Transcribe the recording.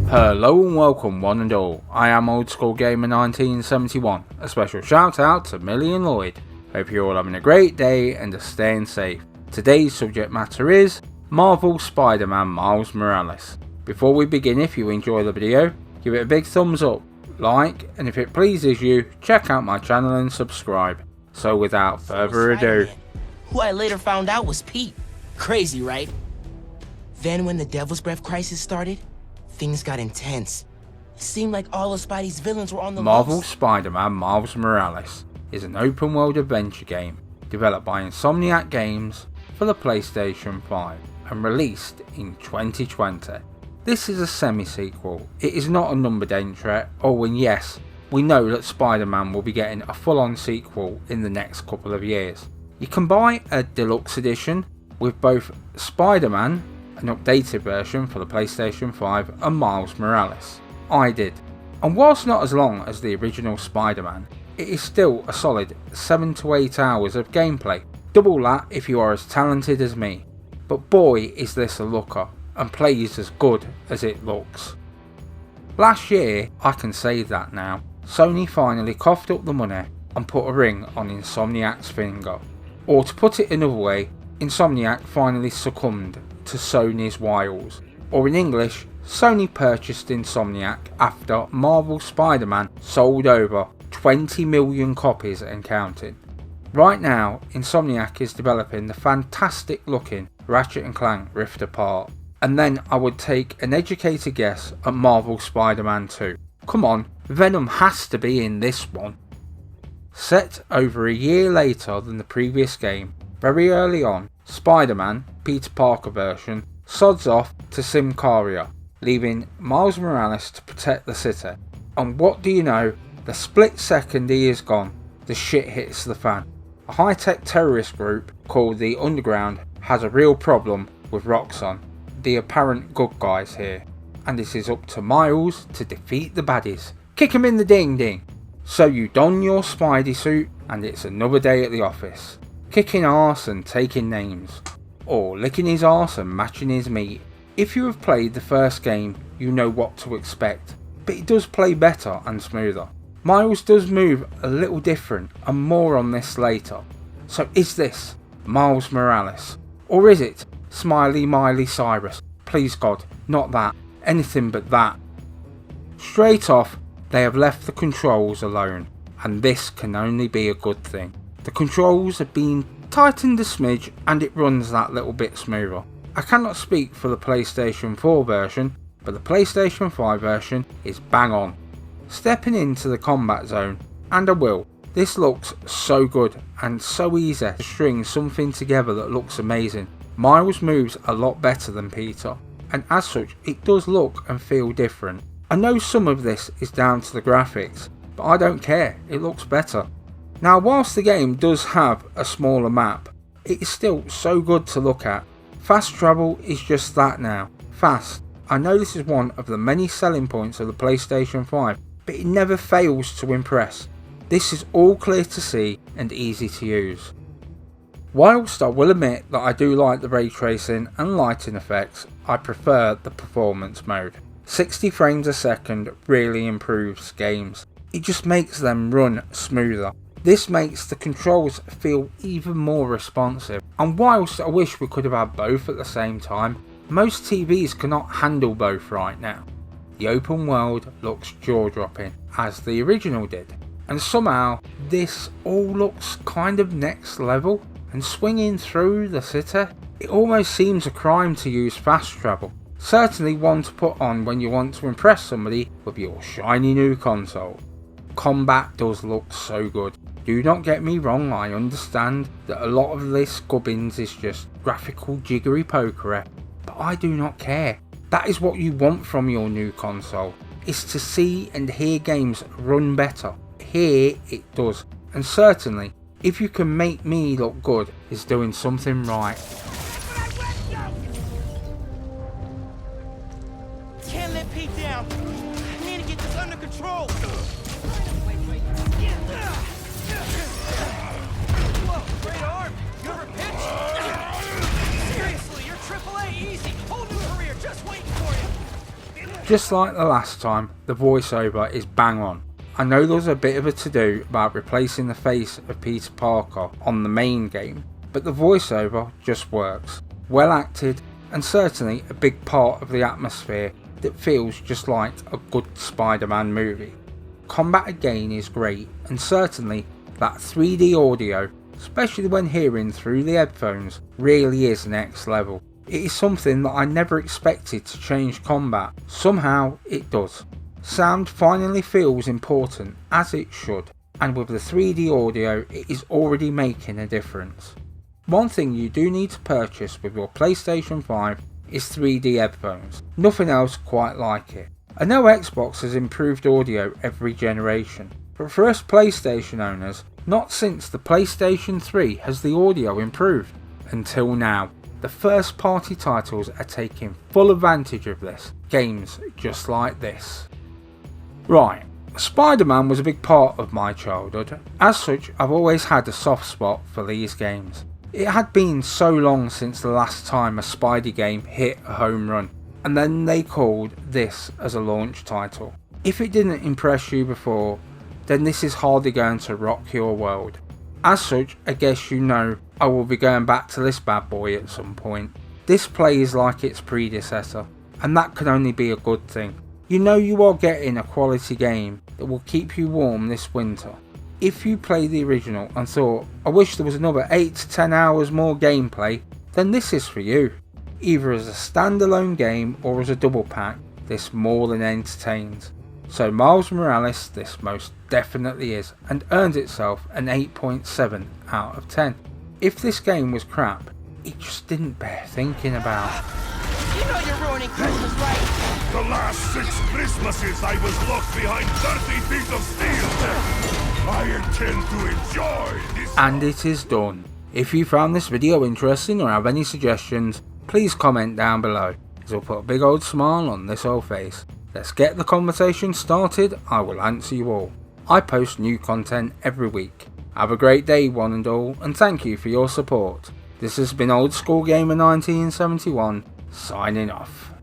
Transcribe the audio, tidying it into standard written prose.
Hello and welcome one and all, I am Old School Gamer 1971, a special shout out to Millie and Lloyd. Hope you're all having a great day and are staying safe. Today's subject matter is Marvel Spider-Man Miles Morales. Before we begin, if you enjoy the video, give it a big thumbs up, like, and if it pleases you, check out my channel and subscribe. So without further ado, who I later found out was Pete. Crazy, right? Then when the Devil's Breath crisis started, things got intense. It seemed like all of Spidey's villains were on the Marvel loose. Spider-Man Miles Morales is an open world adventure game developed by Insomniac Games for the PlayStation 5 and released in 2020. This is a semi-sequel. It is not a numbered entry, and yes, we know that Spider-Man will be getting a full-on sequel in the next couple of years. You can buy a deluxe edition with both Spider-Man, an updated version for the PlayStation 5, and Miles Morales. I did. And whilst not as long as the original Spider-Man, it is still a solid 7 to 8 hours of gameplay. Double that if you are as talented as me. But boy is this a looker, and plays as good as it looks. Last year, I can say that now, Sony finally coughed up the money and put a ring on Insomniac's finger. Or to put it another way, Insomniac finally succumbed to Sony's wiles. Or in English, Sony purchased Insomniac after Marvel Spider-Man sold over 20 million copies and counting. Right now, Insomniac is developing the fantastic looking Ratchet & Clank Rift Apart. And then I would take an educated guess at Marvel Spider-Man 2. Come on, Venom has to be in this one. Set over a year later than the previous game, very early on, Spider-Man, Peter Parker version, sods off to Symkaria, leaving Miles Morales to protect the city. And what do you know, the split second he is gone, the shit hits the fan. A high-tech terrorist group called the Underground has a real problem with Roxxon, the apparent good guys here, and it is up to Miles to defeat the baddies. Kick him in the ding ding. So you don your Spidey suit and it's another day at the office. Kicking arse and taking names. Or licking his arse and matching his meat. If you have played the first game, you know what to expect, but it does play better and smoother. Miles does move a little different, and more on this later. So is this Miles Morales? Or is it Smiley Miley Cyrus? Please God, not that. Anything but that. Straight off, they have left the controls alone, and this can only be a good thing. The controls have been tightened a smidge and it runs that little bit smoother. I cannot speak for the PlayStation 4 version, but the PlayStation 5 version is bang on. Stepping into the combat zone, and I will. This looks so good and so easy to string something together that looks amazing. Miles moves a lot better than Peter, and as such it does look and feel different. I know some of this is down to the graphics, but I don't care, it looks better. Now whilst the game does have a smaller map, it is still so good to look at. Fast travel is just that now, fast. I know this is one of the many selling points of the PlayStation 5, but it never fails to impress. This is all clear to see and easy to use. Whilst I will admit that I do like the ray tracing and lighting effects, I prefer the performance mode. 60 frames a second really improves games. It just makes them run smoother. This makes the controls feel even more responsive. And whilst I wish we could have had both at the same time, most TVs cannot handle both right now. The open world looks jaw-dropping, as the original did. And somehow, this all looks kind of next level. And swinging through the city, it almost seems a crime to use fast travel. Certainly one to put on when you want to impress somebody with your shiny new console. Combat does look so good. Do not get me wrong, I understand that a lot of this gubbins is just graphical jiggery pokery, but I do not care. That is what you want from your new console, is to see and hear games run better. Here it does, and certainly if you can make me look good is doing something right. Can't let Pete down. I need to get this under control. Whoa, great arm. You ever pitch? Seriously, you're AAA easy. Whole new career just waiting for you. Just like the last time, the voiceover is bang on. I know there was a bit of a to-do about replacing the face of Peter Parker on the main game, but the voiceover just works. Well acted, and certainly a big part of the atmosphere that feels just like a good Spider-Man movie. Combat again is great, and certainly that 3D audio, especially when hearing through the headphones, really is next level. It is something that I never expected to change combat. Somehow it does. Sound finally feels important, as it should, and with the 3D audio it is already making a difference. One thing you do need to purchase with your PlayStation 5 is 3D headphones. Nothing else quite like it. I know Xbox has improved audio every generation, but for us PlayStation owners, not since the PlayStation 3 has the audio improved. Until now. The first party titles are taking full advantage of this, games just like this. Right, Spider-Man was a big part of my childhood. As such, I've always had a soft spot for these games. It had been so long since the last time a Spidey game hit a home run, and then they called this as a launch title. If it didn't impress you before, then this is hardly going to rock your world. As such, I guess you know I will be going back to this bad boy at some point. This plays like its predecessor, and that can only be a good thing. You know you are getting a quality game that will keep you warm this winter. If you played the original and thought, I wish there was another 8 to 10 hours more gameplay, then this is for you. Either as a standalone game or as a double pack, this more than entertains. So Miles Morales this most definitely is, and earned itself an 8.7 out of 10. If this game was crap, it just didn't bear thinking about. You know you're ruining Christmas, right? The last 6 Christmases I was locked behind 30 feet of steel. I intend to enjoy this. And it is done. If you found this video interesting or have any suggestions, please comment down below, as I'll put a big old smile on this old face. Let's get the conversation started, I will answer you all. I post new content every week. Have a great day one and all, and thank you for your support. This has been Old School Gamer 1971, signing off.